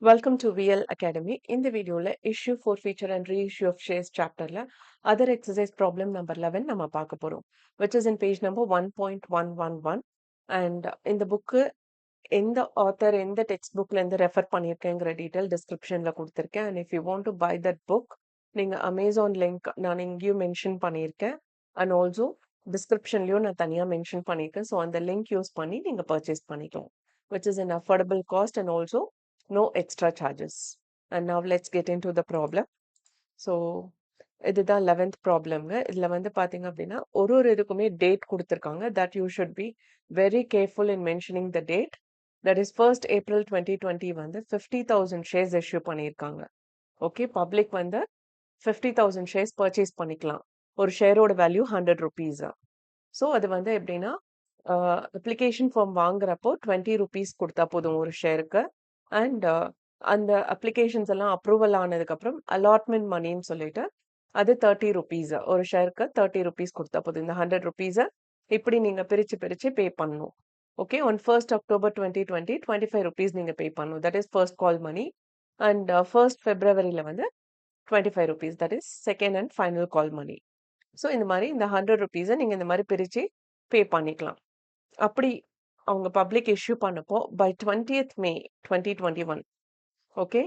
Welcome to VL Academy. இந்த வீடியோல issue forfeiture and reissue of shares chapterல other exercise problem number 11 நம்ம பார்க்க போறோம், which is in page number 1.111. and இந்த book எந்த ஆத்தர் எந்த டெக்ஸ்ட் புக்ல இருந்து ரெஃபர் பண்ணியிருக்கேங்கிற டீடைல் டிஸ்கிரிப்ஷன்ல கொடுத்துருக்கேன். and if you want to buy that book, நீங்க அமேசான் லிங்க் நான் இங்கேயும் மென்ஷன் பண்ணியிருக்கேன், அண்ட் ஆல்சோ டிஸ்கிரிப்ஷன்லயும் நான் தனியா மென்ஷன் பண்ணியிருக்கேன். ஸோ அந்த லிங்க் யூஸ் பண்ணி நீங்க பர்ச்சேஸ் பண்ணிக்கலாம், which is an affordable cost and also no extra charges. And now let's get into the problem. So இதுதான் 11th ப்ராப்ளம்ங்க. இதுல வந்து பாத்தீங்க அப்படின்னா ஒரு இதுக்குமே டேட் கொடுத்துருக்காங்க. that you should be very careful in mentioning the date. that is 1st April 2020 வந்து 50,000 shares issue பண்ணியிருக்காங்க. ஓகே, பப்ளிக் வந்து 50,000 shares purchase பண்ணிக்கலாம். ஒரு ஷேரோட வேல்யூ 100 rupees. ஸோ அது வந்து எப்படின்னா அப்ளிகேஷன் ஃபார்ம் வாங்குறப்போ 20 rupees கொடுத்தா போதும் ஒரு ஷேருக்கு. அண்ட் அந்த அப்ளிகேஷன்ஸ் எல்லாம் அப்ரூவல் ஆனதுக்கப்புறம் அலாட்மெண்ட் மணின்னு சொல்லிட்டு அது 30 rupees. ஒரு ஷேருக்கு 30 rupees கொடுத்தா போதும். இந்த 100 rupees இப்படி நீங்க பிரிச்சு பிரிச்சு பே பண்ணணும். Okay, on 1st October 2020 25 rupees நீங்க பே பண்ணணும். That is first call money. And 1st February வந்து 25 rupees. That is second and final call money. So இந்த மாதிரி இந்த 100 rupees நீங்க இந்த மாதிரி பிரிச்சு பே பண்ணிக்கலாம். அப்படி அவங்க பப்ளிக் இஷ்யூ பண்ணப்போ பை 20th May 2021, ஓகே,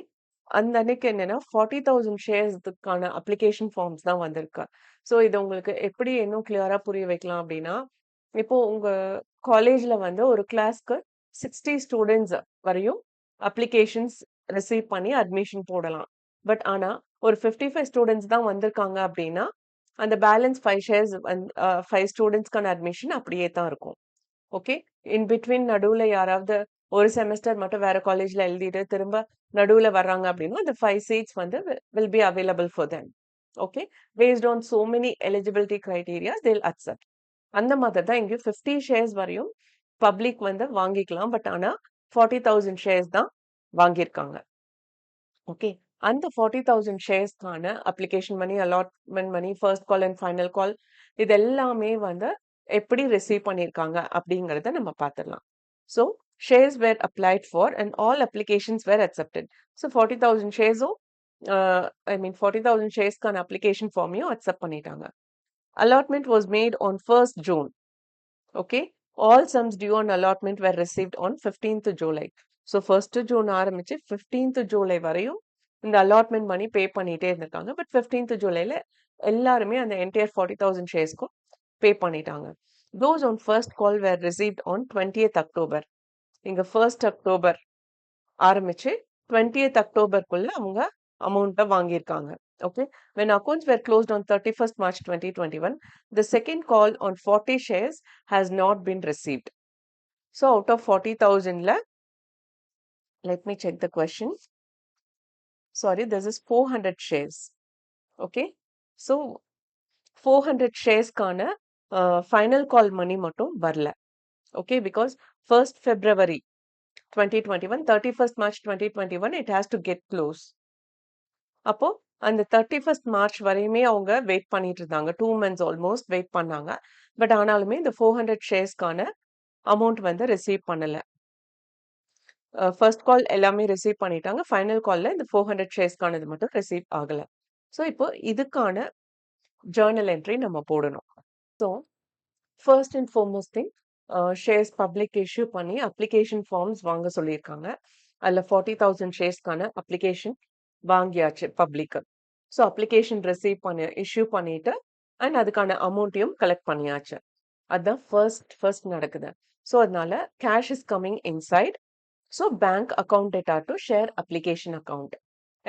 அந்த அன்னைக்கு என்னன்னா 40,000 ஷேர்ஸ்க்கான அப்ளிகேஷன் ஃபார்ம்ஸ் தான் வந்திருக்கு. ஸோ இது உங்களுக்கு எப்படி இன்னும் கிளியரா புரிய வைக்கலாம் அப்படின்னா, இப்போ உங்க காலேஜ்ல வந்து ஒரு கிளாஸ்க்கு 60 ஸ்டூடெண்ட்ஸ் வரையும் அப்ளிகேஷன்ஸ் ரிசீவ் பண்ணி அட்மிஷன் போடலாம். பட் ஆனா ஒரு 55 ஸ்டூடெண்ட்ஸ் தான் வந்திருக்காங்க அப்படின்னா அந்த பேலன்ஸ் 5 ஷேர்ஸ் 5 ஸ்டூடெண்ட்ஸ்க்கான அட்மிஷன் அப்படியே தான் இருக்கும். ஓகே, இன் பிட்வீன் நடுவுல யாராவது ஒரு செமஸ்டர் மட்டும் வேற காலேஜ்ல எழுதிட்டு திரும்ப நடுவுல வர்றாங்க அப்படின்னா அந்த 5 seats வந்து will be available for them. Okay, based on so many eligibility criteria they'll accept. அந்த மாதிரி தான் இங்க 50 shares வரையும் பப்ளிக் வந்து வாங்கிக்கலாம். பட் ஆனா 40,000 shares தான் வாங்கியிருக்காங்க. ஓகே, அந்த 40,000 ஷேர்ஸ்க்கான application money, allotment money, first call and final call இது எல்லாமே வந்து எப்படி ரிசீவ் பண்ணியிருக்காங்க அப்படிங்கிறத நம்ம பார்த்துடலாம். So shares were applied for and all applications were accepted. So 40,000 ஷேர்ஸும் ஐ மீன் 40,000 ஷேர்ஸ்க்கான அப்ளிகேஷன் ஃபார்மையும் அக்செப்ட் பண்ணிட்டாங்க. Allotment was made on 1st June. Okay, all sums due on allotment were received on 15th July. So 1st June ஆரம்பிச்சு 15th July வரையும் இந்த allotment மணி பே பண்ணிட்டே இருந்திருக்காங்க. But 15th Julyல எல்லாருமே அந்த என்டையர் 40,000 ஷேர்ஸ்க்கும் பே பண்ணிட்டாங்க. Those on first call were received on 20th October. இங்க 1st October ஆரம்பிச்சு 20th Octoberக்குள்ள அவங்க அமௌண்ட்டை வாங்கியிருக்காங்க. Okay, when accounts were closed on 31st March 2021, the second call on 40 shares has not been received. So out of 40,000, let me check the question. Sorry, this is 400 shares. Okay, so 400 sharesக்கான final call money மட்டும் வரல. Okay, because 1st February 2021, 31st March 2021, it has to get close. அப்போ அந்த 31st March வரையுமே அவங்க wait பண்ணிட்டு இருந்தாங்க. 2 months almost wait பண்ணாங்க. But ஆனாலுமே இந்த 400 ஷேர்ஸ்க்கான அமௌண்ட் வந்து ரிசீவ் பண்ணல. ஃபர்ஸ்ட் கால் எல்லாமே ரிசீவ் பண்ணிட்டாங்க. ஃபைனல் கால்ல இந்த 400 ஷேர்ஸ்க்கானது மட்டும் ரிசீவ் ஆகல. ஸோ இப்போ இதுக்கான ஜேர்னல் என்ட்ரி நம்ம போடணும். So first and foremost thing, shares public issue பண்ணி அப்ளிகேஷன் ஃபார்ம்ஸ் வாங்க சொல்லியிருக்காங்க. அதில் 40,000 ஷேர்ஸ்க்கான அப்ளிகேஷன் வாங்கியாச்சு பப்ளிக்கு. ஸோ அப்ளிகேஷன் ரிசீவ் இஷ்யூ பண்ணிட்டு அண்ட் அதுக்கான அமௌண்ட்டையும் கலெக்ட் பண்ணியாச்சு. அதுதான் ஃபர்ஸ்ட் நடக்குது. ஸோ அதனால cash is coming inside. So bank account data to share application account.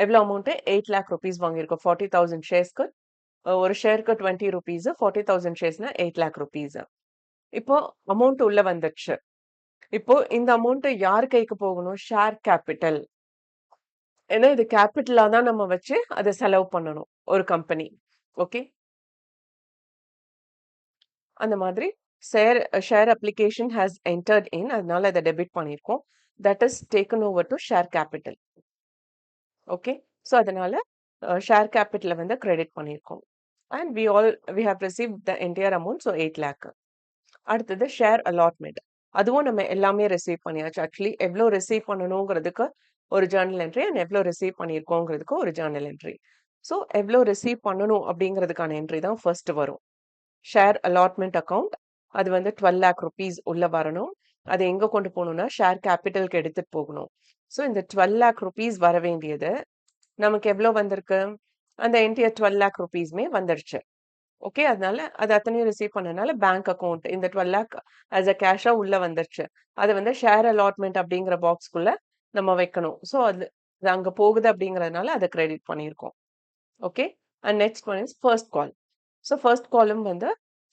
எவ்வளோ அமௌண்ட்டு? 8 lakh rupees வாங்கியிருக்கோம். 40,000 ஷேர்ஸ்க்கு ஒரு ஷேருக்கு 20 rupees, 40,000 ஷேர்ஸ்னா 8 lakh rupees. இப்போ அமௌண்ட் உள்ள வந்துடுச்சு. இப்போ இந்த அமௌண்ட் யார் கைக்கு போகணும்? Share capital. ஏன்னா இது கேபிட்டலா தான் நம்ம வச்சு அதை செலவு பண்ணணும் ஒரு கம்பெனி. ஓகே, அந்த மாதிரி share application has entered in, அதனால அதை டெபிட் பண்ணியிருக்கோம். That is taken over to share capital. Okay, so அதனால ஷேர் கேபிட்டலை வந்து கிரெடிட் பண்ணியிருக்கோம். And we have receive the entire amount, so 8 lakh. அடுத்தது ஷேர் அலாட்மெண்ட். அதுவும் நம்ம எல்லாமே ரிசீவ் பண்ணியாச்சு. ஆக்சுவலி எவ்ளோ ரிசீவ் பண்ணணுங்கிறதுக்கு ஒரு ஜர்னல் என்ட்ரி அண்ட் எவ்ளோ ரிசீவ் பண்ணியிருக்கோங்கிறதுக்கு ஒரு ஜர்னல் என்ட்ரி. ஸோ எவ்ளோ ரிசீவ் பண்ணணும் அப்படிங்கிறதுக்கான என்ட்ரி தான் ஃபர்ஸ்ட் வரும். ஷேர் அலாட்மெண்ட் அக்கவுண்ட் அது வந்து 12 lakh rupees உள்ள வரணும். அது எங்க கொண்டு போகணும்னா ஷேர் கேபிட்டலுக்கு எடுத்துட்டு போகணும். ஸோ இந்த 12 lakh rupees வர வேண்டியது நமக்கு எவ்ளோ வந்திருக்கு? அந்த என்டையர் 12 lakh rupeesமே வந்துடுச்சு. ஓகே. அதனால அது அத்தனையும் ரிசீவ் பண்ணனால பேங்க் அக்கவுண்ட் இந்த 12 lakh ஆஸ் அ கேஷா உள்ள வந்துருச்சு. அத வந்து ஷேர் அலாட்மெண்ட் அப்படிங்கிற பாக்ஸ்க்குள்ள நம்ம வைக்கணும். ஸோ அது அங்க போகுது அப்படிங்கிறதுனால அத கிரெடிட் பண்ணியிருக்கோம். Okay. And next one is first call. So first காலம் வந்து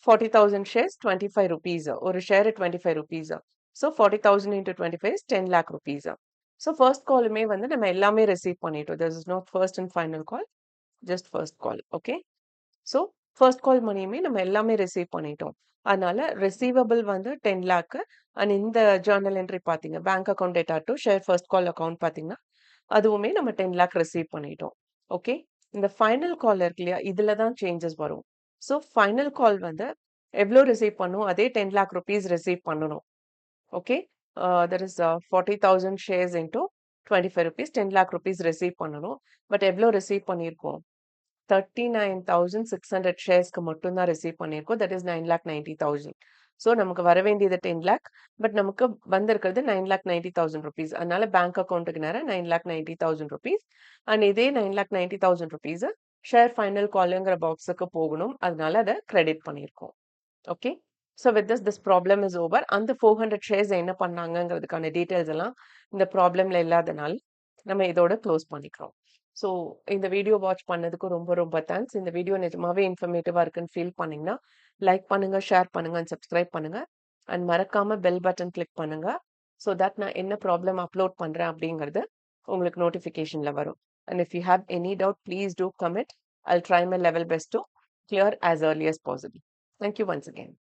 40,000 ஷேர்ஸ் 25 rupees. ஒரு share 25 rupees. So 40,000 into 25 is 10 lakh rupees. So first காலுமே வந்து நம்ம எல்லாமே ரிசீவ் பண்ணிட்டோம். This is not first and final call. Just first call. Okay. So first call மணியுமே நம்ம எல்லாமே ரிசீவ் பண்ணிட்டோம். அதனால ரிசீவபிள் வந்து 10 lakh அண்ட் இந்த ஜர்னல் என்ட்ரி பார்த்தீங்க bank account data to share first call account பார்த்தீங்கன்னா அதுவுமே நம்ம 10 lakh ரிசீவ் பண்ணிட்டோம். ஓகே. இந்த ஃபைனல் கால் இருக்கு இல்லையா? இதுல தான் சேஞ்சஸ் வரும். ஸோ ஃபைனல் கால் வந்து எவ்ளோ ரிசீவ் பண்ணும்? அதே 10 lakh rupees ரிசீவ் பண்ணணும். Okay. That is 40,000 shares into 25 rupees 10 lakh rupees receive பண்ணணும். பட் எவ்ளோ ரிசீவ் பண்ணியிருக்கோம்? 39,600 ஷேர்ஸ்க்கு மட்டும் தான் ரிசீவ் பண்ணியிருக்கோம். That is 9,90,000. ஸோ நமக்கு வர வேண்டியது 10 lakh. பட் நமக்கு வந்திருக்கிறது 9,90,000 rupees. அதனால பேங்க் அக்கவுண்ட்டுக்கு நேரா 9,90,000 rupees. அண்ட் இதே 9,90,000 rupees ஷேர் ஃபைனல் கால்ங்கிற பாக்ஸுக்கு போகணும். அதனால அத கிரெடிட் பண்ணியிருக்கோம். Okay. So with this problem is over. அந்த 400 ஷேர்ஸ் என்ன பண்ணாங்கங்கிறதுக்கான டீட்டெயில்ஸ் எல்லாம் இந்த ப்ராப்ளம்ல இல்லாதனால நம்ம இதோட க்ளோஸ் பண்ணிக்கிறோம். ஸோ இந்த வீடியோ வாட்ச் பண்ணதுக்கு ரொம்ப ரொம்ப தேங்க்ஸ். இந்த வீடியோ நிஜமாவே இன்ஃபர்மேட்டிவா இருக்குன்னு ஃபீல் பண்ணீங்கன்னா லைக் பண்ணுங்க, ஷேர் பண்ணுங்க அண்ட் சப்ஸ்கிரைப் பண்ணுங்க. அண்ட் மறக்காம பெல் பட்டன் கிளிக் பண்ணுங்க. ஸோ தட் நான் என்ன ப்ராப்ளம் அப்லோட் பண்றேன் அப்படிங்கிறது உங்களுக்கு நோட்டிஃபிகேஷன்ல வரும். And if you have any doubt please do comment. I'll try my level best to clear as early as possible. Thank you once again.